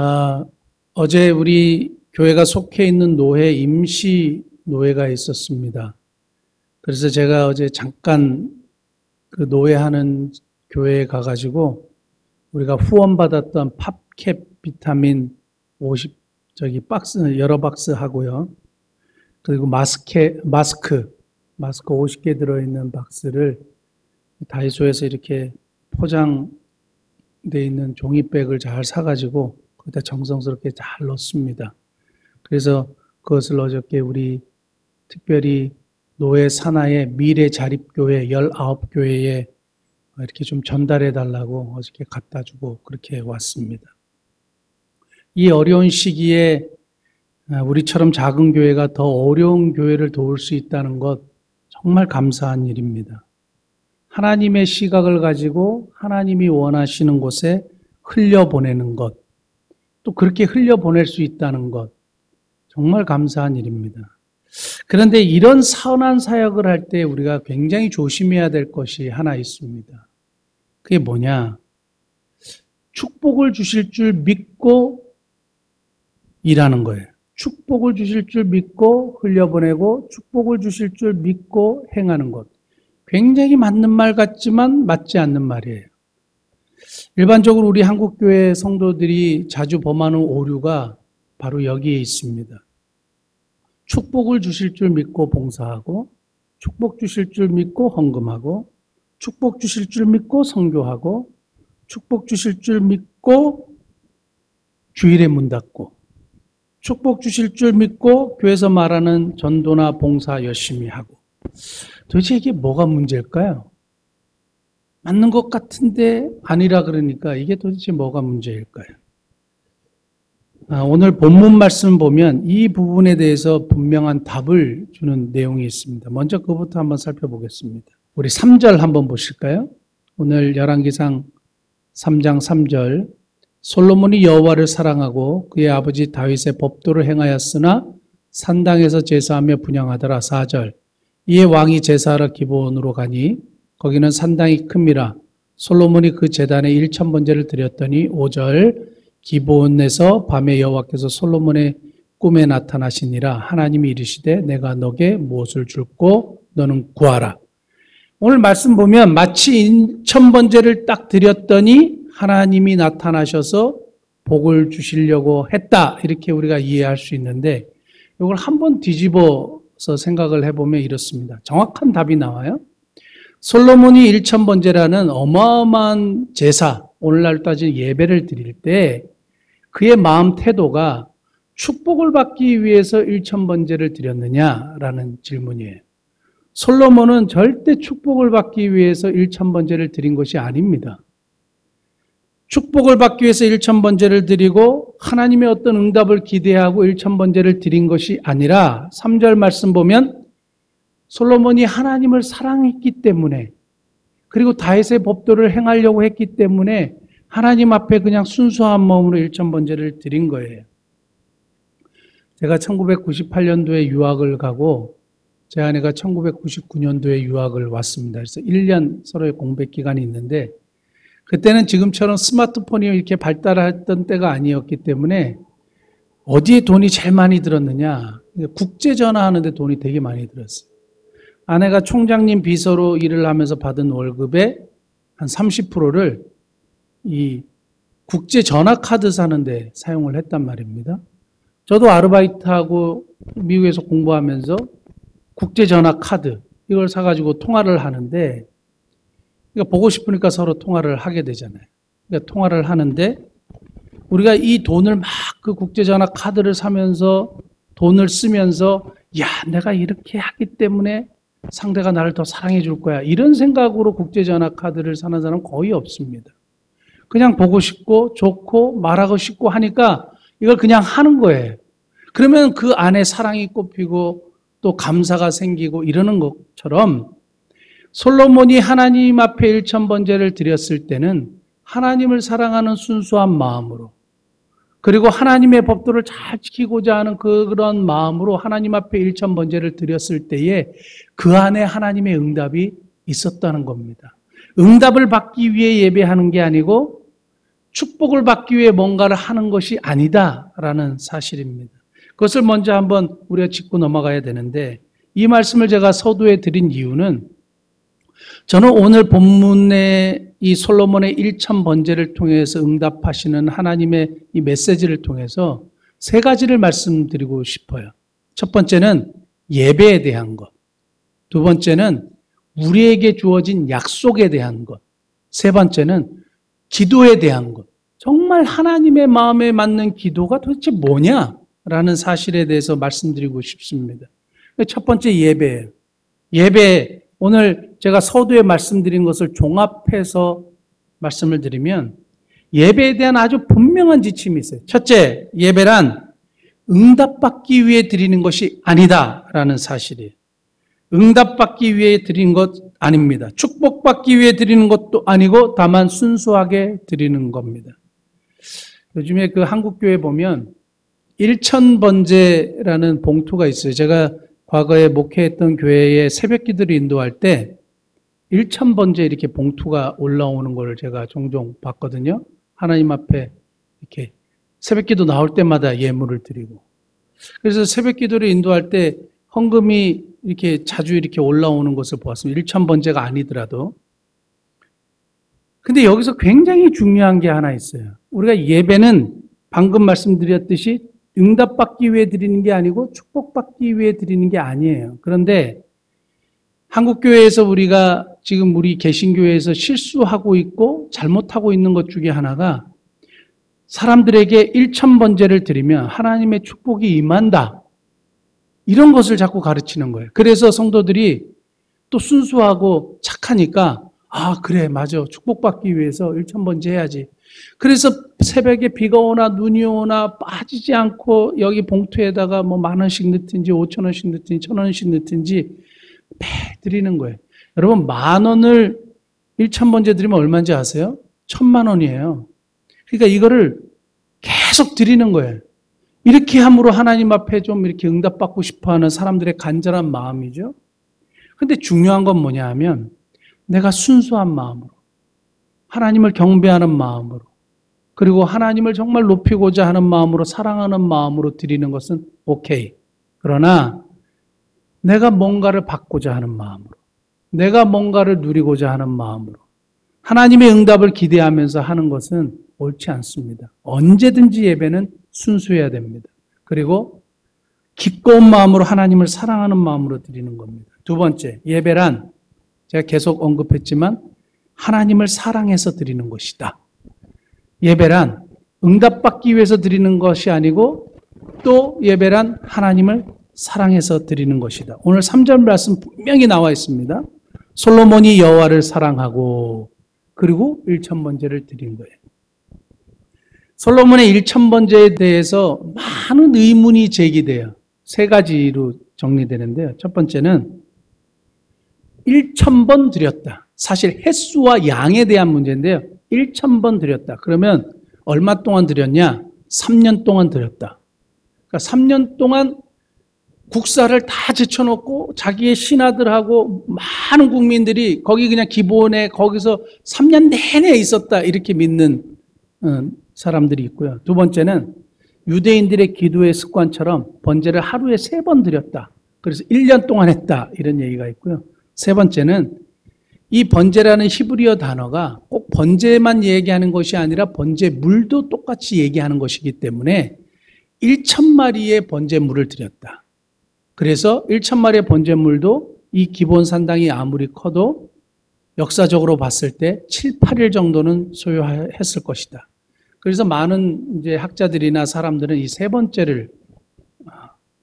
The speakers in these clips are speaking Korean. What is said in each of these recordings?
아, 어제 우리 교회가 속해 있는 노회, 임시 노회가 있었습니다. 그래서 제가 어제 잠깐 그 노회하는 교회에 가가지고 우리가 후원받았던 팝캡 비타민 50, 박스, 여러 박스 하고요. 그리고 마스크 50개 들어있는 박스를 다이소에서 이렇게 포장되어 있는 종이백을 잘 사가지고 거기다 정성스럽게 잘 넣습니다. 그래서 그것을 어저께 우리 특별히 노회 산하의 미래 자립교회 19교회에 이렇게 좀 전달해 달라고 어저께 갖다 주고 그렇게 왔습니다. 이 어려운 시기에 우리처럼 작은 교회가 더 어려운 교회를 도울 수 있다는 것 정말 감사한 일입니다. 하나님의 시각을 가지고 하나님이 원하시는 곳에 흘려보내는 것, 또 그렇게 흘려보낼 수 있다는 것 정말 감사한 일입니다. 그런데 이런 선한 사역을 할 때 우리가 굉장히 조심해야 될 것이 하나 있습니다. 그게 뭐냐? 축복을 주실 줄 믿고 일하는 거예요. 축복을 주실 줄 믿고 흘려보내고 축복을 주실 줄 믿고 행하는 것. 굉장히 맞는 말 같지만 맞지 않는 말이에요. 일반적으로 우리 한국교회 성도들이 자주 범하는 오류가 바로 여기에 있습니다. 축복을 주실 줄 믿고 봉사하고, 축복 주실 줄 믿고 헌금하고, 축복 주실 줄 믿고 선교하고, 축복 주실 줄 믿고 주일에 문 닫고, 축복 주실 줄 믿고 교회에서 말하는 전도나 봉사 열심히 하고. 도대체 이게 뭐가 문제일까요? 맞는 것 같은데 아니라 그러니까 이게 도대체 뭐가 문제일까요? 오늘 본문 말씀 보면 이 부분에 대해서 분명한 답을 주는 내용이 있습니다. 먼저 그것부터 한번 살펴보겠습니다. 우리 3절 한번 보실까요? 오늘 열왕기상 3장 3절. 솔로몬이 여호와를 사랑하고 그의 아버지 다윗의 법도를 행하였으나 산당에서 제사하며 분향하더라. 4절. 이에 왕이 제사하러 기브온으로 가니 거기는 산당이 큼이라. 솔로몬이 그 제단에 1000번제를 드렸더니 5절. 기브온에서 밤에 여호와께서 솔로몬의 꿈에 나타나시니라. 하나님이 이르시되 내가 너게 무엇을 줄고 너는 구하라. 오늘 말씀 보면 마치 1000번제를 딱 드렸더니 하나님이 나타나셔서 복을 주시려고 했다. 이렇게 우리가 이해할 수 있는데 이걸 한번 뒤집어서 생각을 해보면 이렇습니다. 정확한 답이 나와요. 솔로몬이 1000번제라는 어마어마한 제사, 오늘날 따지는 예배를 드릴 때 그의 마음 태도가 축복을 받기 위해서 1000번제를 드렸느냐라는 질문이에요. 솔로몬은 절대 축복을 받기 위해서 1000번제를 드린 것이 아닙니다. 축복을 받기 위해서 1000번제를 드리고 하나님의 어떤 응답을 기대하고 1000번제를 드린 것이 아니라 3절 말씀 보면 솔로몬이 하나님을 사랑했기 때문에 그리고 다윗의 법도를 행하려고 했기 때문에 하나님 앞에 그냥 순수한 마음으로 1000번제를 드린 거예요. 제가 1998년도에 유학을 가고 제 아내가 1999년도에 유학을 왔습니다. 그래서 1년 서로의 공백 기간이 있는데 그때는 지금처럼 스마트폰이 이렇게 발달했던 때가 아니었기 때문에 어디에 돈이 제일 많이 들었느냐? 국제 전화하는데 돈이 되게 많이 들었어요. 아내가 총장님 비서로 일을 하면서 받은 월급의 한 30%를 이 국제 전화 카드 사는데 사용을 했단 말입니다. 저도 아르바이트하고 미국에서 공부하면서 국제 전화 카드 이걸 사가지고 통화를 하는데 그러니까 보고 싶으니까 서로 통화를 하게 되잖아요. 그러니까 통화를 하는데 우리가 이 돈을 막 그 국제전화 카드를 사면서 돈을 쓰면서 야 내가 이렇게 하기 때문에 상대가 나를 더 사랑해 줄 거야. 이런 생각으로 국제전화 카드를 사는 사람은 거의 없습니다. 그냥 보고 싶고 좋고 말하고 싶고 하니까 이걸 그냥 하는 거예요. 그러면 그 안에 사랑이 꼽히고 또 감사가 생기고 이러는 것처럼 솔로몬이 하나님 앞에 1000번제를 드렸을 때는 하나님을 사랑하는 순수한 마음으로 그리고 하나님의 법도를 잘 지키고자 하는 그런 마음으로 하나님 앞에 1000번제를 드렸을 때에 그 안에 하나님의 응답이 있었다는 겁니다. 응답을 받기 위해 예배하는 게 아니고 축복을 받기 위해 뭔가를 하는 것이 아니다라는 사실입니다. 그것을 먼저 한번 우리가 짚고 넘어가야 되는데, 이 말씀을 제가 서두에 드린 이유는 저는 오늘 본문의 이 솔로몬의 1000번제를 통해서 응답하시는 하나님의 이 메시지를 통해서 세 가지를 말씀드리고 싶어요. 첫 번째는 예배에 대한 것. 두 번째는 우리에게 주어진 약속에 대한 것. 세 번째는 기도에 대한 것. 정말 하나님의 마음에 맞는 기도가 도대체 뭐냐라는 사실에 대해서 말씀드리고 싶습니다. 첫 번째 예배예요. 예배, 오늘 제가 서두에 말씀드린 것을 종합해서 말씀을 드리면 예배에 대한 아주 분명한 지침이 있어요. 첫째, 예배란 응답받기 위해 드리는 것이 아니다라는 사실이에요. 응답받기 위해 드리는 것 아닙니다. 축복받기 위해 드리는 것도 아니고 다만 순수하게 드리는 겁니다. 요즘에 그 한국교회 보면 1000번제라는 봉투가 있어요. 제가 과거에 목회했던 교회에 새벽기도를 인도할 때 1000번제 이렇게 봉투가 올라오는 걸 제가 종종 봤거든요. 하나님 앞에 이렇게 새벽기도 나올 때마다 예물을 드리고. 그래서 새벽기도를 인도할 때 헌금이 이렇게 자주 이렇게 올라오는 것을 보았습니다. 1000번제가 아니더라도. 근데 여기서 굉장히 중요한 게 하나 있어요. 우리가 예배는 방금 말씀드렸듯이 응답받기 위해 드리는 게 아니고 축복받기 위해 드리는 게 아니에요. 그런데 한국교회에서 우리가 지금 우리 개신교회에서 실수하고 있고 잘못하고 있는 것 중에 하나가 사람들에게 1000번제를 드리면 하나님의 축복이 임한다. 이런 것을 자꾸 가르치는 거예요. 그래서 성도들이 또 순수하고 착하니까 그래 맞아 축복받기 위해서 1000번제 해야지. 그래서 새벽에 비가 오나 눈이 오나 빠지지 않고 여기 봉투에다가 뭐 10,000원씩 넣든지 5,000원씩 넣든지 1,000원씩 넣든지 매 드리는 거예요. 여러분 10,000원을 1000번제 드리면 얼마인지 아세요? 1,000,000원이에요. 그러니까 이거를 계속 드리는 거예요. 이렇게 함으로 하나님 앞에 좀 이렇게 응답받고 싶어하는 사람들의 간절한 마음이죠. 근데 중요한 건 뭐냐 하면 내가 순수한 마음으로 하나님을 경배하는 마음으로 그리고 하나님을 정말 높이고자 하는 마음으로 사랑하는 마음으로 드리는 것은 오케이. 그러나 내가 뭔가를 받고자 하는 마음으로 내가 뭔가를 누리고자 하는 마음으로 하나님의 응답을 기대하면서 하는 것은 옳지 않습니다. 언제든지 예배는 순수해야 됩니다. 그리고 기꺼운 마음으로 하나님을 사랑하는 마음으로 드리는 겁니다. 두 번째, 예배란 제가 계속 언급했지만 하나님을 사랑해서 드리는 것이다. 예배란 응답받기 위해서 드리는 것이 아니고 또 예배란 하나님을 사랑해서 드리는 것이다. 오늘 3절 말씀 분명히 나와 있습니다. 솔로몬이 여호와를 사랑하고 그리고 1000번제를 드린 거예요. 솔로몬의 1000번제에 대해서 많은 의문이 제기돼요. 세 가지로 정리되는데요. 첫 번째는 1000번 드렸다. 사실 횟수와 양에 대한 문제인데요. 1000번 드렸다. 그러면 얼마 동안 드렸냐? 3년 동안 드렸다. 그러니까 3년 동안 국사를 다 제쳐놓고 자기의 신하들하고 많은 국민들이 거기 그냥 기본에 거기서 3년 내내 있었다. 이렇게 믿는 사람들이 있고요. 두 번째는 유대인들의 기도의 습관처럼 번제를 하루에 3번 드렸다. 그래서 1년 동안 했다. 이런 얘기가 있고요. 세 번째는 이 번제라는 히브리어 단어가 꼭 번제만 얘기하는 것이 아니라 번제물도 똑같이 얘기하는 것이기 때문에 1000마리의 번제물을 드렸다. 그래서 1000마리의 번제물도 이 기본 산당이 아무리 커도 역사적으로 봤을 때 7, 8일 정도는 소요했을 것이다. 그래서 많은 이제 학자들이나 사람들은 이 세 번째를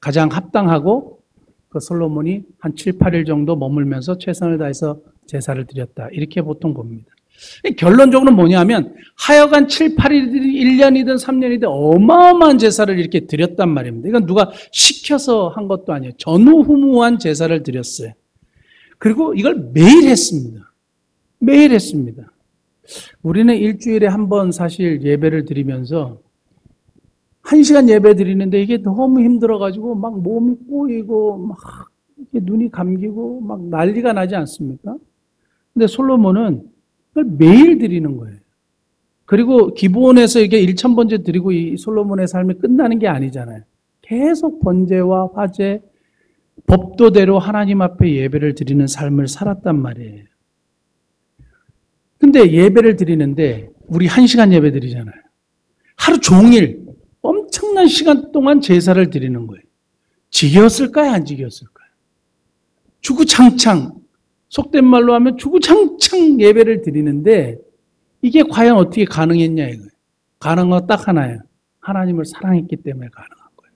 가장 합당하고 그 솔로몬이 한 7, 8일 정도 머물면서 최선을 다해서 제사를 드렸다. 이렇게 보통 봅니다. 결론적으로 뭐냐면 하여간 7, 8일이든 1년이든 3년이든 어마어마한 제사를 이렇게 드렸단 말입니다. 이건 누가 시켜서 한 것도 아니에요. 전후무한 제사를 드렸어요. 그리고 이걸 매일 했습니다. 매일 했습니다. 우리는 일주일에 한 번 사실 예배를 드리면서 1시간 예배 드리는데 이게 너무 힘들어가지고 막 몸이 꼬이고 막 이렇게 눈이 감기고 막 난리가 나지 않습니까? 근데 솔로몬은 그걸 매일 드리는 거예요. 그리고 기브온에서 이게 1000번째 드리고 이 솔로몬의 삶이 끝나는 게 아니잖아요. 계속 번제와 화제, 법도대로 하나님 앞에 예배를 드리는 삶을 살았단 말이에요. 근데 예배를 드리는데 우리 1시간 예배 드리잖아요. 하루 종일 엄청난 시간 동안 제사를 드리는 거예요. 지겼을까요? 안 지겼을까요? 주구장창, 속된 말로 하면 주구장창 예배를 드리는데 이게 과연 어떻게 가능했냐 이거예요. 가능한 건 딱 하나예요. 하나님을 사랑했기 때문에 가능한 거예요.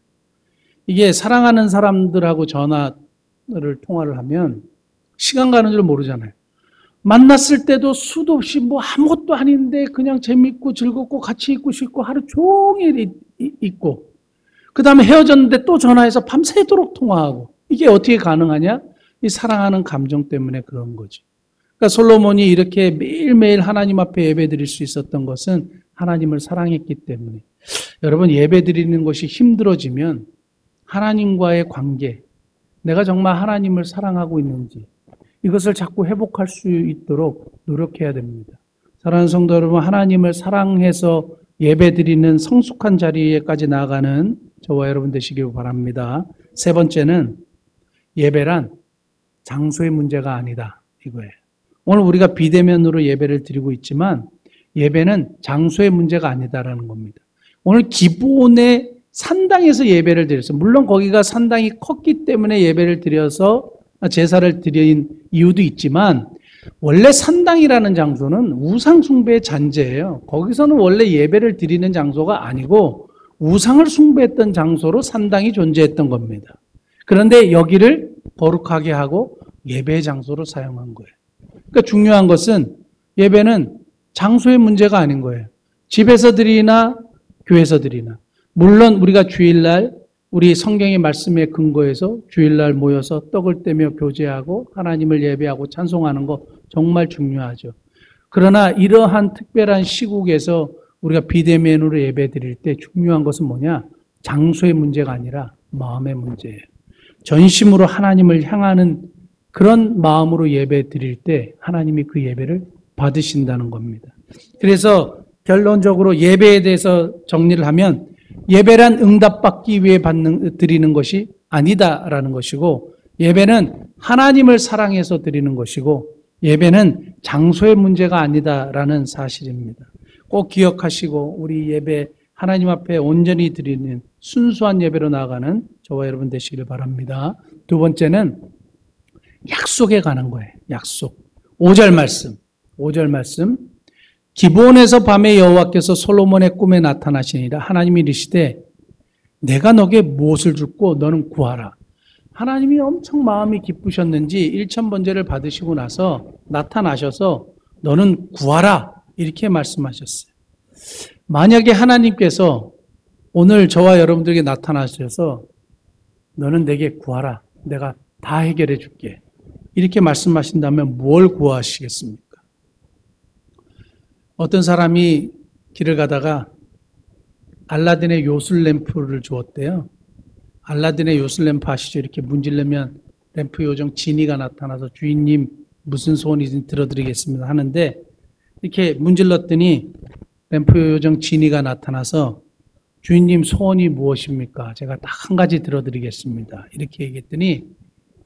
이게 사랑하는 사람들하고 통화를 하면 시간 가는 줄 모르잖아요. 만났을 때도 수도 없이 뭐 아무것도 아닌데 그냥 재밌고 즐겁고 같이 있고 싶고 하루 종일 있고 그 다음에 헤어졌는데 또 전화해서 밤새도록 통화하고 이게 어떻게 가능하냐? 이 사랑하는 감정 때문에 그런 거죠. 그러니까 솔로몬이 이렇게 매일매일 하나님 앞에 예배 드릴 수 있었던 것은 하나님을 사랑했기 때문에. 여러분 예배 드리는 것이 힘들어지면 하나님과의 관계, 내가 정말 하나님을 사랑하고 있는지 이것을 자꾸 회복할 수 있도록 노력해야 됩니다. 사랑하는 성도 여러분, 하나님을 사랑해서 예배드리는 성숙한 자리에까지 나아가는 저와 여러분 되시길 바랍니다. 세 번째는 예배란 장소의 문제가 아니다 이거예요. 오늘 우리가 비대면으로 예배를 드리고 있지만 예배는 장소의 문제가 아니다라는 겁니다. 오늘 기브온의 산당에서 예배를 드렸어요. 물론 거기가 산당이 컸기 때문에 예배를 드려서 제사를 드린 이유도 있지만 원래 산당이라는 장소는 우상 숭배의 잔재예요. 거기서는 원래 예배를 드리는 장소가 아니고 우상을 숭배했던 장소로 산당이 존재했던 겁니다. 그런데 여기를 거룩하게 하고 예배의 장소로 사용한 거예요. 그러니까 중요한 것은 예배는 장소의 문제가 아닌 거예요. 집에서 드리나 교회에서 드리나. 물론 우리가 주일날 우리 성경의 말씀에 근거해서 주일날 모여서 떡을 떼며 교제하고 하나님을 예배하고 찬송하는 거 정말 중요하죠. 그러나 이러한 특별한 시국에서 우리가 비대면으로 예배 드릴 때 중요한 것은 뭐냐? 장소의 문제가 아니라 마음의 문제예요. 전심으로 하나님을 향하는 그런 마음으로 예배 드릴 때 하나님이 그 예배를 받으신다는 겁니다. 그래서 결론적으로 예배에 대해서 정리를 하면 예배란 응답받기 위해 드리는 것이 아니다라는 것이고 예배는 하나님을 사랑해서 드리는 것이고 예배는 장소의 문제가 아니다라는 사실입니다. 꼭 기억하시고 우리 예배 하나님 앞에 온전히 드리는 순수한 예배로 나아가는 저와 여러분 되시길 바랍니다. 두 번째는 약속에 관한 거예요. 약속. 5절 말씀. 기브온에서 밤에 여호와께서 솔로몬의 꿈에 나타나시니라. 하나님이 이르시되 내가 너에게 무엇을 줬고 너는 구하라. 하나님이 엄청 마음이 기쁘셨는지 1000번제를 받으시고 나서 나타나셔서 너는 구하라 이렇게 말씀하셨어요. 만약에 하나님께서 오늘 저와 여러분들에게 나타나셔서 너는 내게 구하라. 내가 다 해결해 줄게. 이렇게 말씀하신다면 뭘 구하시겠습니까? 어떤 사람이 길을 가다가 알라딘의 요술 램프를 주었대요. 알라딘의 요술 램프 아시죠? 이렇게 문지르면 램프 요정 지니가 나타나서 주인님 무슨 소원이든 들어드리겠습니다 하는데 이렇게 문질렀더니 램프 요정 지니가 나타나서 주인님 소원이 무엇입니까? 제가 딱 한 가지 들어드리겠습니다. 이렇게 얘기했더니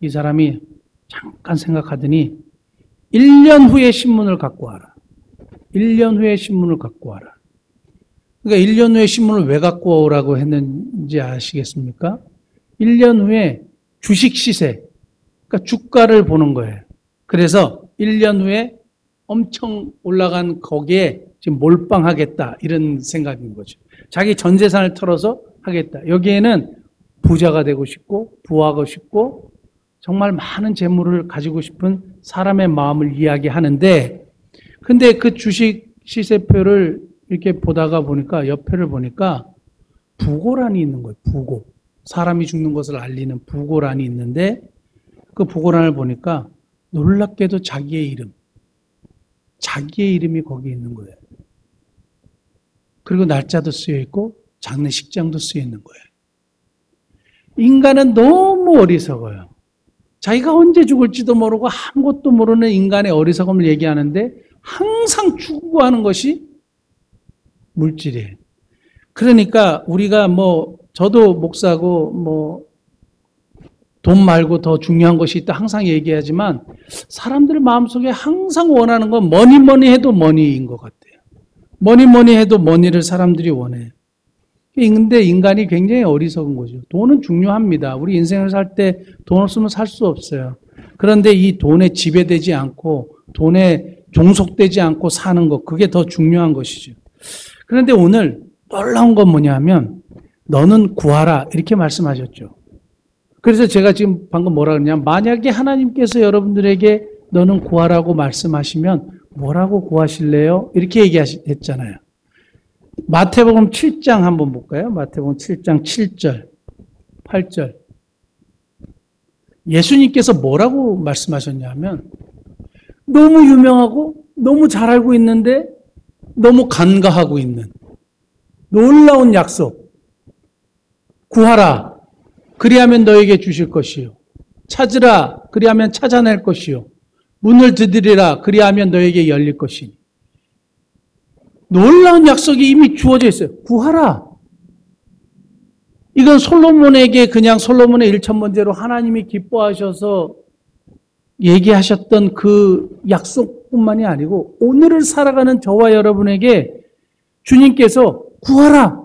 이 사람이 잠깐 생각하더니 1년 후에 신문을 갖고 와라. 1년 후에 신문을 갖고 와라. 그러니까 1년 후에 신문을 왜 갖고 오라고 했는지 아시겠습니까? 1년 후에 주식 시세, 그러니까 주가를 보는 거예요. 그래서 1년 후에 엄청 올라간 거기에 지금 몰빵하겠다 이런 생각인 거죠. 자기 전 재산을 털어서 하겠다. 여기에는 부자가 되고 싶고 부하고 싶고 정말 많은 재물을 가지고 싶은 사람의 마음을 이야기하는데 근데 그 주식 시세표를 이렇게 보다가 보니까 옆에를 보니까 부고란이 있는 거예요. 부고. 사람이 죽는 것을 알리는 부고란이 있는데 그 부고란을 보니까 놀랍게도 자기의 이름이 거기 있는 거예요. 그리고 날짜도 쓰여 있고 장례식장도 쓰여 있는 거예요. 인간은 너무 어리석어요. 자기가 언제 죽을지도 모르고 아무것도 모르는 인간의 어리석음을 얘기하는데 항상 추구하는 것이 물질이에요. 그러니까 우리가 저도 목사고 돈 말고 더 중요한 것이 있다 항상 얘기하지만 사람들 마음속에 항상 원하는 건 뭐니 해도 머니인 것 같아요. 뭐니 해도 머니를 사람들이 원해요. 근데 인간이 굉장히 어리석은 거죠. 돈은 중요합니다. 우리 인생을 살 때 돈 없으면 살 수 없어요. 그런데 이 돈에 지배되지 않고 돈에 종속되지 않고 사는 것, 그게 더 중요한 것이죠. 그런데 오늘 놀라운 건 뭐냐면 너는 구하라 이렇게 말씀하셨죠. 그래서 제가 지금 방금 뭐라 그러냐면 만약에 하나님께서 여러분들에게 너는 구하라고 말씀하시면 뭐라고 구하실래요? 이렇게 얘기했잖아요. 마태복음 7장 한번 볼까요? 마태복음 7장 7절, 8절. 예수님께서 뭐라고 말씀하셨냐면 너무 유명하고 너무 잘 알고 있는데 너무 간과하고 있는 놀라운 약속. 구하라. 그리하면 너에게 주실 것이요. 찾으라. 그리하면 찾아낼 것이요. 문을 두드리라. 그리하면 너에게 열릴 것이니. 놀라운 약속이 이미 주어져 있어요. 구하라. 이건 솔로몬에게 그냥 솔로몬의 일천번제로 하나님이 기뻐하셔서 얘기하셨던 그 약속뿐만이 아니고 오늘을 살아가는 저와 여러분에게 주님께서 구하라.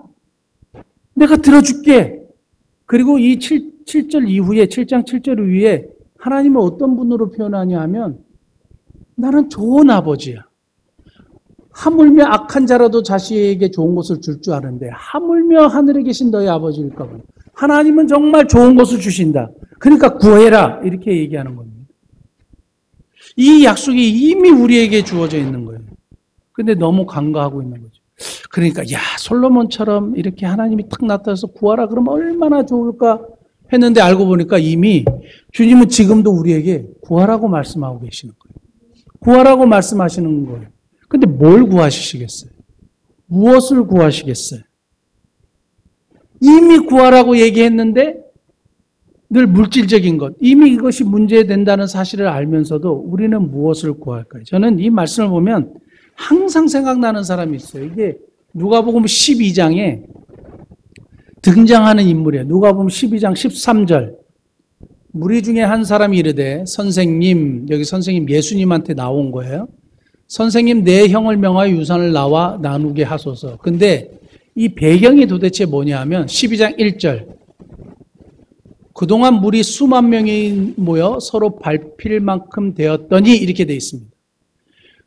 내가 들어줄게. 그리고 이 7절 이후에 7장 7절 위에 하나님을 어떤 분으로 표현하냐 하면 나는 좋은 아버지야. 하물며 악한 자라도 자식에게 좋은 것을 줄 줄 아는데 하물며 하늘에 계신 너희 아버지일까 봐. 하나님은 정말 좋은 것을 주신다. 그러니까 구해라. 이렇게 얘기하는 겁니다. 이 약속이 이미 우리에게 주어져 있는 거예요. 근데 너무 간과하고 있는 거죠. 그러니까 솔로몬처럼 이렇게 하나님이 탁 나타나서 구하라 그러면 얼마나 좋을까 했는데 알고 보니까 이미 주님은 지금도 우리에게 구하라고 말씀하고 계시는 거예요. 구하라고 말씀하시는 거예요. 근데 뭘 구하시겠어요? 무엇을 구하시겠어요? 이미 구하라고 얘기했는데 늘 물질적인 것, 이미 이것이 문제된다는 사실을 알면서도 우리는 무엇을 구할까요? 저는 이 말씀을 보면 항상 생각나는 사람이 있어요. 이게 누가복음 12장에 등장하는 인물이에요. 누가복음 12장 13절. 무리 중에 한 사람이 이르되 선생님, 여기 선생님 예수님한테 나온 거예요. 선생님 내 형을 명하여 유산을 나와 나누게 하소서. 근데 이 배경이 도대체 뭐냐 하면 12장 1절. 그동안 무리 수만 명이 모여 서로 밟힐 만큼 되었더니 이렇게 돼 있습니다.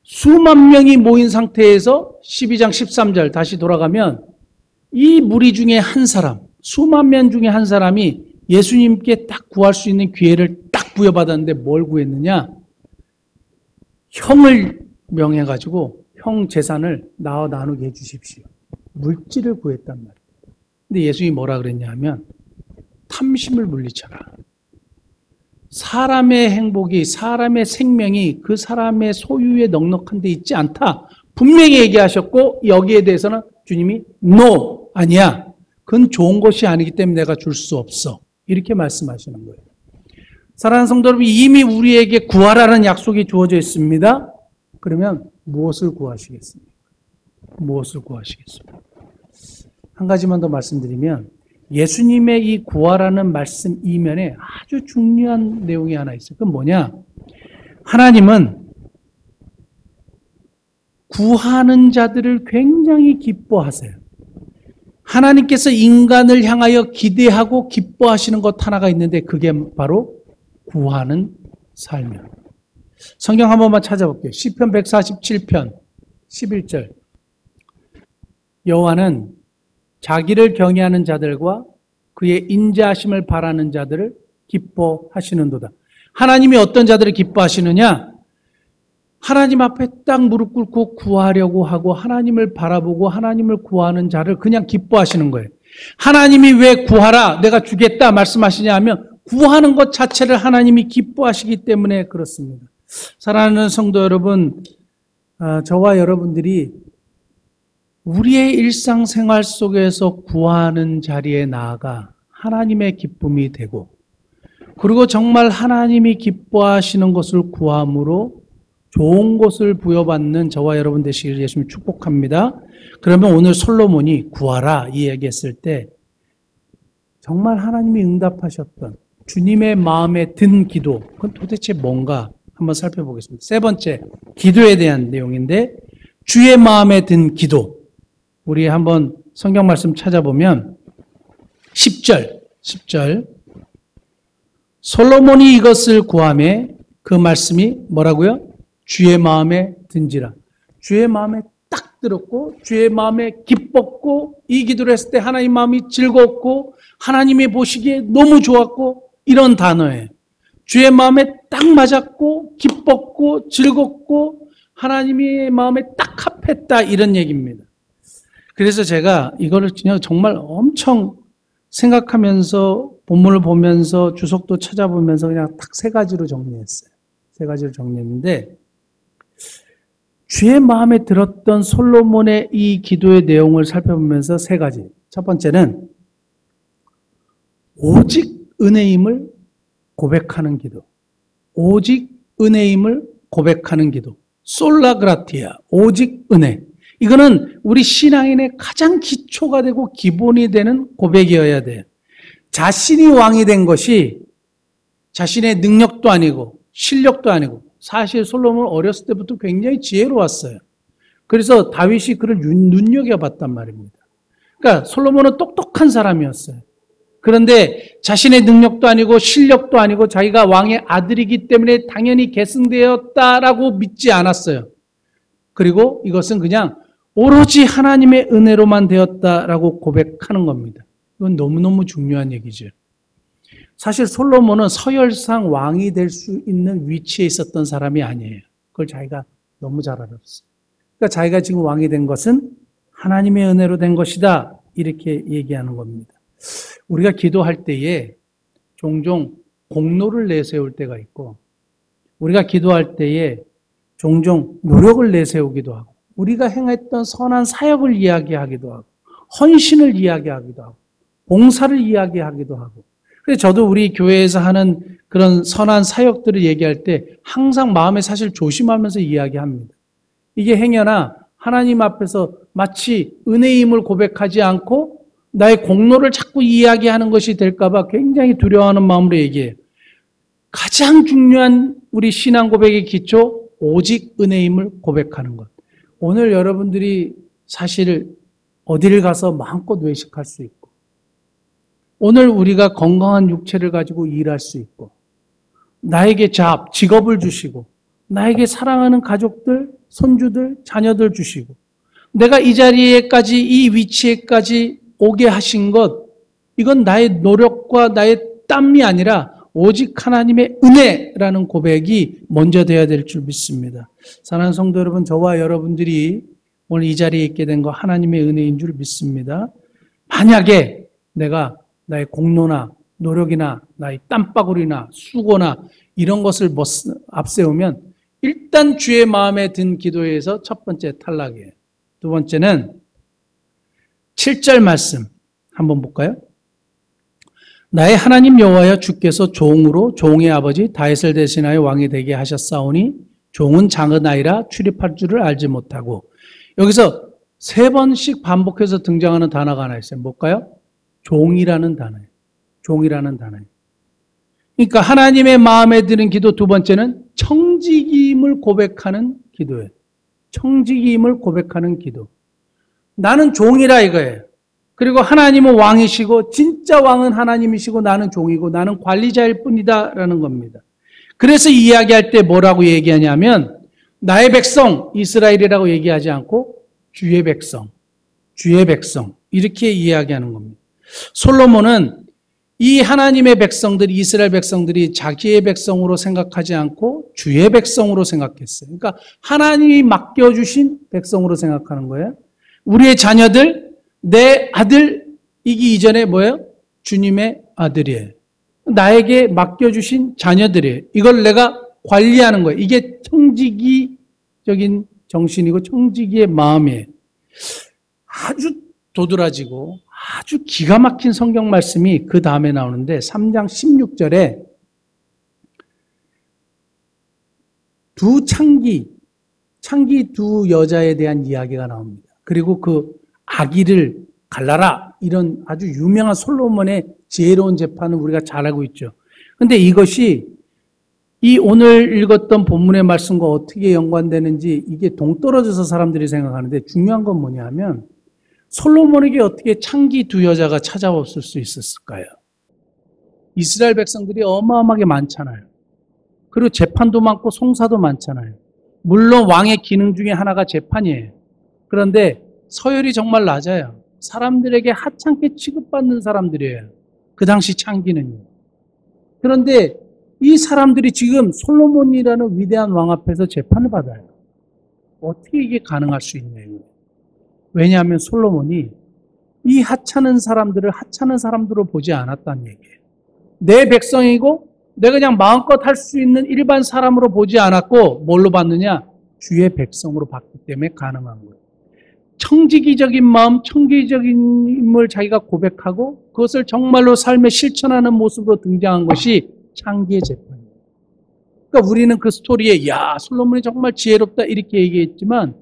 수만 명이 모인 상태에서 12장 13절 다시 돌아가면 이 무리 중에 한 사람, 수만 명 중에 한 사람이 예수님께 딱 구할 수 있는 기회를 딱 부여받았는데 뭘 구했느냐? 형을 명해가지고 형 재산을 나와 나누게 해주십시오. 물질을 구했단 말이에요. 근데 예수님이 뭐라 그랬냐 하면 탐심을 물리쳐라. 사람의 행복이, 사람의 생명이 그 사람의 소유에 넉넉한 데 있지 않다. 분명히 얘기하셨고 여기에 대해서는 주님이 No, 아니야. 그건 좋은 것이 아니기 때문에 내가 줄 수 없어. 이렇게 말씀하시는 거예요. 사랑하는 성도 여러분, 이미 우리에게 구하라는 약속이 주어져 있습니다. 그러면 무엇을 구하시겠습니까? 무엇을 구하시겠습니까? 한 가지만 더 말씀드리면 예수님의 이 구하라는 말씀 이면에 아주 중요한 내용이 하나 있어요. 그건 뭐냐? 하나님은 구하는 자들을 굉장히 기뻐하세요. 하나님께서 인간을 향하여 기대하고 기뻐하시는 것 하나가 있는데 그게 바로 구하는 삶이에요. 성경 한 번만 찾아볼게요. 시편 147편 11절. 여호와는 자기를 경외하는 자들과 그의 인자하심을 바라는 자들을 기뻐하시는도다. 하나님이 어떤 자들을 기뻐하시느냐? 하나님 앞에 딱 무릎 꿇고 구하려고 하고 하나님을 바라보고 하나님을 구하는 자를 그냥 기뻐하시는 거예요. 하나님이 왜 구하라 내가 주겠다 말씀하시냐 하면 구하는 것 자체를 하나님이 기뻐하시기 때문에 그렇습니다. 사랑하는 성도 여러분, 저와 여러분들이 우리의 일상생활 속에서 구하는 자리에 나아가 하나님의 기쁨이 되고 그리고 정말 하나님이 기뻐하시는 것을 구함으로 좋은 곳을 부여받는 저와 여러분 되시기를 예수님 축복합니다. 그러면 오늘 솔로몬이 구하라 이 얘기했을 때 정말 하나님이 응답하셨던 주님의 마음에 든 기도, 그건 도대체 뭔가 한번 살펴보겠습니다. 세 번째, 기도에 대한 내용인데 주의 마음에 든 기도. 우리 한번 성경 말씀 찾아보면 10절 솔로몬이 이것을 구하매 그 말씀이 뭐라고요? 주의 마음에 든지라. 주의 마음에 딱 들었고 주의 마음에 기뻤고 이 기도를 했을 때 하나님 마음이 즐거웠고 하나님이 보시기에 너무 좋았고 이런 단어예요. 주의 마음에 딱 맞았고 기뻤고 즐겁고 하나님의 마음에 딱 합했다 이런 얘기입니다. 그래서 제가 이거를 그냥 정말 엄청 생각하면서 본문을 보면서 주석도 찾아보면서 그냥 딱 세 가지로 정리했어요. 세 가지로 정리했는데 주의 마음에 들었던 솔로몬의 이 기도의 내용을 살펴보면서 세 가지. 첫 번째는 오직 은혜임을 고백하는 기도. 오직 은혜임을 고백하는 기도. 솔라그라티아, 오직 은혜. 이거는 우리 신앙인의 가장 기초가 되고 기본이 되는 고백이어야 돼요. 자신이 왕이 된 것이 자신의 능력도 아니고 실력도 아니고 사실 솔로몬은 어렸을 때부터 굉장히 지혜로웠어요. 그래서 다윗이 그를 눈여겨봤단 말입니다. 그러니까 솔로몬은 똑똑한 사람이었어요. 그런데 자신의 능력도 아니고 실력도 아니고 자기가 왕의 아들이기 때문에 당연히 계승되었다라고 믿지 않았어요. 그리고 이것은 그냥 오로지 하나님의 은혜로만 되었다라고 고백하는 겁니다. 이건 너무너무 중요한 얘기죠. 사실 솔로몬은 서열상 왕이 될 수 있는 위치에 있었던 사람이 아니에요. 그걸 자기가 너무 잘 알았어요. 그러니까 자기가 지금 왕이 된 것은 하나님의 은혜로 된 것이다. 이렇게 얘기하는 겁니다. 우리가 기도할 때에 종종 공로를 내세울 때가 있고 우리가 기도할 때에 종종 노력을 내세우기도 하고 우리가 행했던 선한 사역을 이야기하기도 하고 헌신을 이야기하기도 하고 봉사를 이야기하기도 하고 그래서 저도 우리 교회에서 하는 그런 선한 사역들을 얘기할 때 항상 마음에 사실 조심하면서 이야기합니다. 이게 행여나 하나님 앞에서 마치 은혜임을 고백하지 않고 나의 공로를 자꾸 이야기하는 것이 될까 봐 굉장히 두려워하는 마음으로 얘기해요. 가장 중요한 우리 신앙 고백의 기초 오직 은혜임을 고백하는 것. 오늘 여러분들이 사실 어디를 가서 마음껏 외식할 수 있고 오늘 우리가 건강한 육체를 가지고 일할 수 있고 나에게 직업을 주시고 나에게 사랑하는 가족들, 손주들, 자녀들 주시고 내가 이 자리에까지 이 위치에까지 오게 하신 것 이건 나의 노력과 나의 땀이 아니라 오직 하나님의 은혜라는 고백이 먼저 되어야 될 줄 믿습니다. 사랑하는 성도 여러분, 저와 여러분들이 오늘 이 자리에 있게 된 거 하나님의 은혜인 줄 믿습니다. 만약에 내가 나의 공로나 노력이나 나의 땀바구리나 수고나 이런 것을 앞세우면 일단 주의 마음에 든 기도에서 첫 번째 탈락이에요. 두 번째는 7절 말씀 한번 볼까요? 나의 하나님 여호와여 주께서 종으로 종의 아버지 다윗을 대신하여 왕이 되게 하셨사오니 종은 작은 아이라 출입할 줄을 알지 못하고 여기서 세 번씩 반복해서 등장하는 단어가 하나 있어요. 뭘까요? 종이라는 단어예요. 종이라는 단어예요. 그러니까 하나님의 마음에 드는 기도 두 번째는 청지기임을 고백하는 기도예요. 청지기임을 고백하는 기도. 나는 종이라 이거예요. 그리고 하나님은 왕이시고 진짜 왕은 하나님이시고 나는 종이고 나는 관리자일 뿐이다라는 겁니다. 그래서 이야기할 때 뭐라고 얘기하냐면 나의 백성 이스라엘이라고 얘기하지 않고 주의 백성, 주의 백성 이렇게 이야기하는 겁니다. 솔로몬은 이 하나님의 백성들이 이스라엘 백성들이 자기의 백성으로 생각하지 않고 주의 백성으로 생각했어요. 그러니까 하나님이 맡겨주신 백성으로 생각하는 거예요. 우리의 자녀들, 내 아들이기 이전에 뭐예요? 주님의 아들이에요. 나에게 맡겨주신 자녀들이에요. 이걸 내가 관리하는 거예요. 이게 청지기적인 정신이고 청지기의 마음이에요. 아주 도드라지고 아주 기가 막힌 성경 말씀이 그 다음에 나오는데 3장 16절에 두 창기 두 여자에 대한 이야기가 나옵니다. 그리고 그 아기를 갈라라, 이런 아주 유명한 솔로몬의 지혜로운 재판은 우리가 잘 알고 있죠. 근데 이것이 이 오늘 읽었던 본문의 말씀과 어떻게 연관되는지 이게 동떨어져서 사람들이 생각하는데, 중요한 건 뭐냐면 솔로몬에게 어떻게 창기 두 여자가 찾아왔을 수 있었을까요? 이스라엘 백성들이 어마어마하게 많잖아요. 그리고 재판도 많고 송사도 많잖아요. 물론 왕의 기능 중에 하나가 재판이에요. 그런데 서열이 정말 낮아요. 사람들에게 하찮게 취급받는 사람들이에요. 그 당시 창기는요. 그런데 이 사람들이 지금 솔로몬이라는 위대한 왕 앞에서 재판을 받아요. 어떻게 이게 가능할 수 있냐고요. 왜냐하면 솔로몬이 이 하찮은 사람들을 하찮은 사람들로 보지 않았다는 얘기예요. 내 백성이고 내가 그냥 마음껏 할 수 있는 일반 사람으로 보지 않았고, 뭘로 봤느냐? 주의 백성으로 봤기 때문에 가능한 거예요. 청지기적인 마음, 청지기적인을 자기가 고백하고 그것을 정말로 삶에 실천하는 모습으로 등장한 것이 창기의 재판이에요. 그러니까 우리는 그 스토리에 야, 솔로몬이 정말 지혜롭다 이렇게 얘기했지만,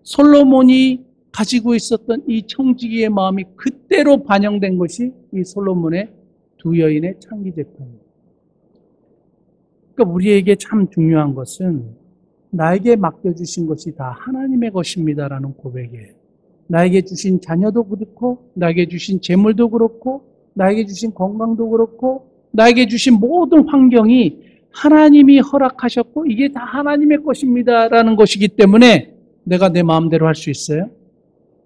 솔로몬이 가지고 있었던 이 청지기의 마음이 그때로 반영된 것이 이 솔로몬의 두 여인의 창기 재판이에요. 그러니까 우리에게 참 중요한 것은 나에게 맡겨주신 것이 다 하나님의 것입니다라는 고백이에요. 나에게 주신 자녀도 그렇고, 나에게 주신 재물도 그렇고, 나에게 주신 건강도 그렇고, 나에게 주신 모든 환경이 하나님이 허락하셨고 이게 다 하나님의 것입니다라는 것이기 때문에 내가 내 마음대로 할 수 있어요?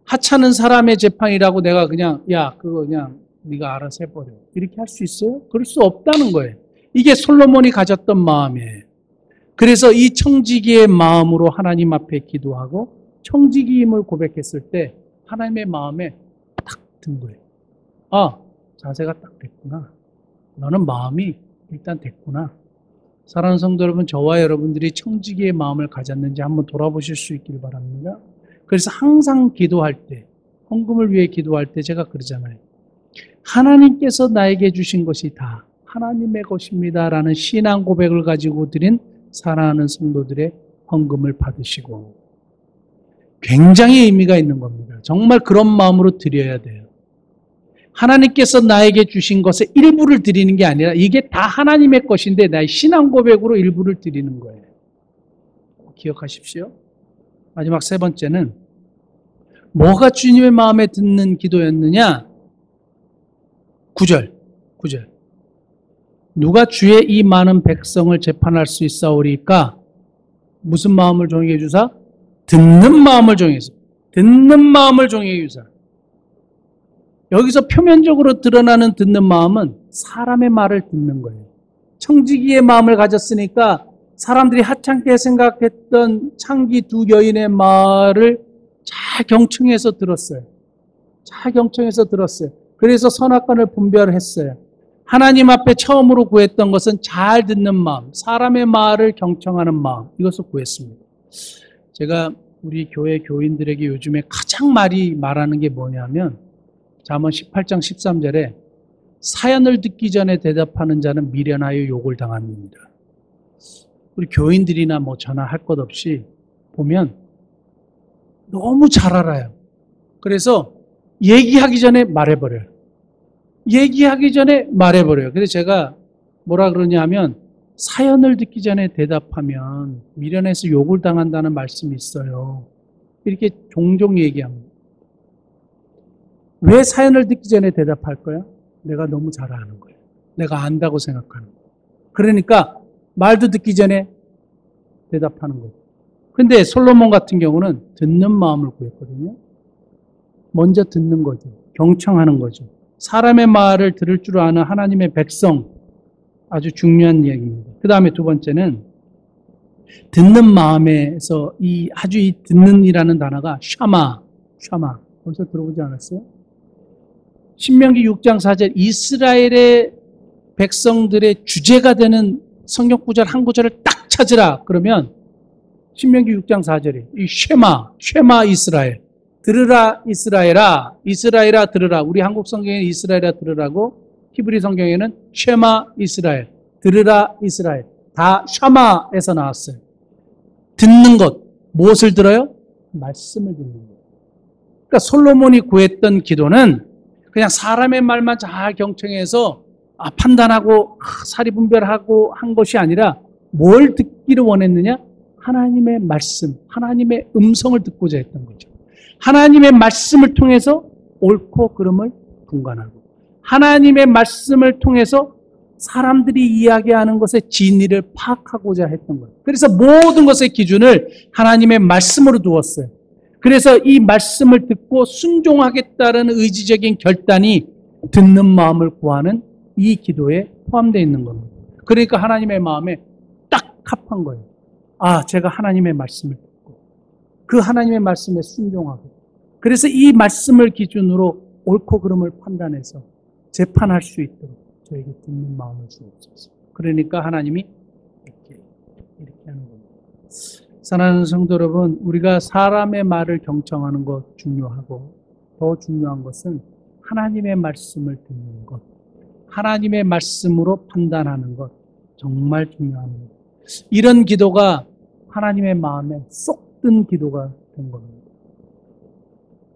하찮은 사람의 재판이라고 내가 그냥 야 그거 그냥 네가 알아서 해버려 이렇게 할 수 있어요? 그럴 수 없다는 거예요. 이게 솔로몬이 가졌던 마음이에요. 그래서 이 청지기의 마음으로 하나님 앞에 기도하고 청지기임을 고백했을 때 하나님의 마음에 딱 든 거예요. 아, 자세가 딱 됐구나. 너는 마음이 일단 됐구나. 사랑하는 성도 여러분, 저와 여러분들이 청지기의 마음을 가졌는지 한번 돌아보실 수 있길 바랍니다. 그래서 항상 기도할 때, 헌금을 위해 기도할 때 제가 그러잖아요. 하나님께서 나에게 주신 것이 다 하나님의 것입니다라는 신앙 고백을 가지고 드린 사랑하는 성도들의 헌금을 받으시고, 굉장히 의미가 있는 겁니다. 정말 그런 마음으로 드려야 돼요. 하나님께서 나에게 주신 것의 일부를 드리는 게 아니라 이게 다 하나님의 것인데 나의 신앙 고백으로 일부를 드리는 거예요. 기억하십시오. 마지막 세 번째는 뭐가 주님의 마음에 드는 기도였느냐? 9절. 누가 주의 이 많은 백성을 재판할 수 있사오리까? 무슨 마음을 종이게 주사? 듣는 마음을 종이게 주사. 듣는 마음을 종이게 주사. 여기서 표면적으로 드러나는 듣는 마음은 사람의 말을 듣는 거예요. 청지기의 마음을 가졌으니까 사람들이 하찮게 생각했던 창기 두 여인의 말을 잘 경청해서 들었어요. 그래서 선악관을 분별했어요. 하나님 앞에 처음으로 구했던 것은 잘 듣는 마음, 사람의 말을 경청하는 마음, 이것을 구했습니다. 제가 우리 교회 교인들에게 요즘에 가장 많이 말하는 게 뭐냐면, 잠언 18장 13절에 사연을 듣기 전에 대답하는 자는 미련하여 욕을 당합니다. 우리 교인들이나 뭐 전화할 것 없이 보면 너무 잘 알아요. 그래서 얘기하기 전에 말해버려요. 그래서 제가 뭐라 그러냐 하면, 사연을 듣기 전에 대답하면 미련해서 욕을 당한다는 말씀이 있어요. 이렇게 종종 얘기합니다. 왜 사연을 듣기 전에 대답할 거야? 내가 너무 잘 아는 거예요. 내가 안다고 생각하는 거예요. 그러니까 말도 듣기 전에 대답하는 거예요. 근데 솔로몬 같은 경우는 듣는 마음을 구했거든요. 먼저 듣는 거죠. 경청하는 거죠. 사람의 말을 들을 줄 아는 하나님의 백성, 아주 중요한 이야기입니다. 그 다음에 두 번째는 듣는 마음에서 이 듣는이라는 단어가 샤마. 벌써 들어보지 않았어요? 신명기 6장 4절 이스라엘의 백성들의 주제가 되는 성경 구절 한 구절을 딱 찾으라. 그러면 신명기 6장 4절에 이 쉐마 이스라엘, 들으라 이스라엘아 들으라. 우리 한국 성경에는 이스라엘아 들으라고, 히브리 성경에는 쉐마 이스라엘, 들으라 이스라엘, 다 샤마에서 나왔어요. 듣는 것. 무엇을 들어요? 말씀을 듣는 것. 그러니까 솔로몬이 구했던 기도는 그냥 사람의 말만 잘 경청해서 판단하고 사리분별하고 한 것이 아니라 뭘 듣기를 원했느냐? 하나님의 말씀, 하나님의 음성을 듣고자 했던 거죠. 하나님의 말씀을 통해서 옳고 그름을 분간하고 하나님의 말씀을 통해서 사람들이 이야기하는 것의 진리를 파악하고자 했던 거예요. 그래서 모든 것의 기준을 하나님의 말씀으로 두었어요. 그래서 이 말씀을 듣고 순종하겠다는 의지적인 결단이 듣는 마음을 구하는 이 기도에 포함되어 있는 겁니다. 그러니까 하나님의 마음에 딱 합한 거예요. 제가 하나님의 말씀을 듣고 그 하나님의 말씀에 순종하고 그래서 이 말씀을 기준으로 옳고 그름을 판단해서 재판할 수 있도록 저에게 듣는 마음을 주옵소서. 그러니까 하나님이 이렇게 하는 겁니다. 사랑하는 성도 여러분, 우리가 사람의 말을 경청하는 것 중요하고 더 중요한 것은 하나님의 말씀을 듣는 것, 하나님의 말씀으로 판단하는 것 정말 중요합니다. 이런 기도가 하나님의 마음에 쏙 든 기도가 된 겁니다.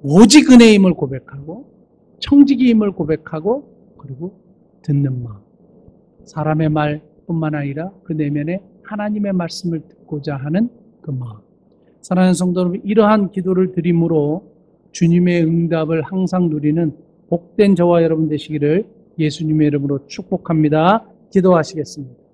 오직 은혜임을 고백하고 청지기임을 고백하고 그리고 듣는 마음. 사람의 말뿐만 아니라 그 내면에 하나님의 말씀을 듣고자 하는 그 마음. 사랑하는 성도 여러분, 이러한 기도를 드림으로 주님의 응답을 항상 누리는 복된 저와 여러분 되시기를 예수님의 이름으로 축복합니다. 기도하시겠습니다.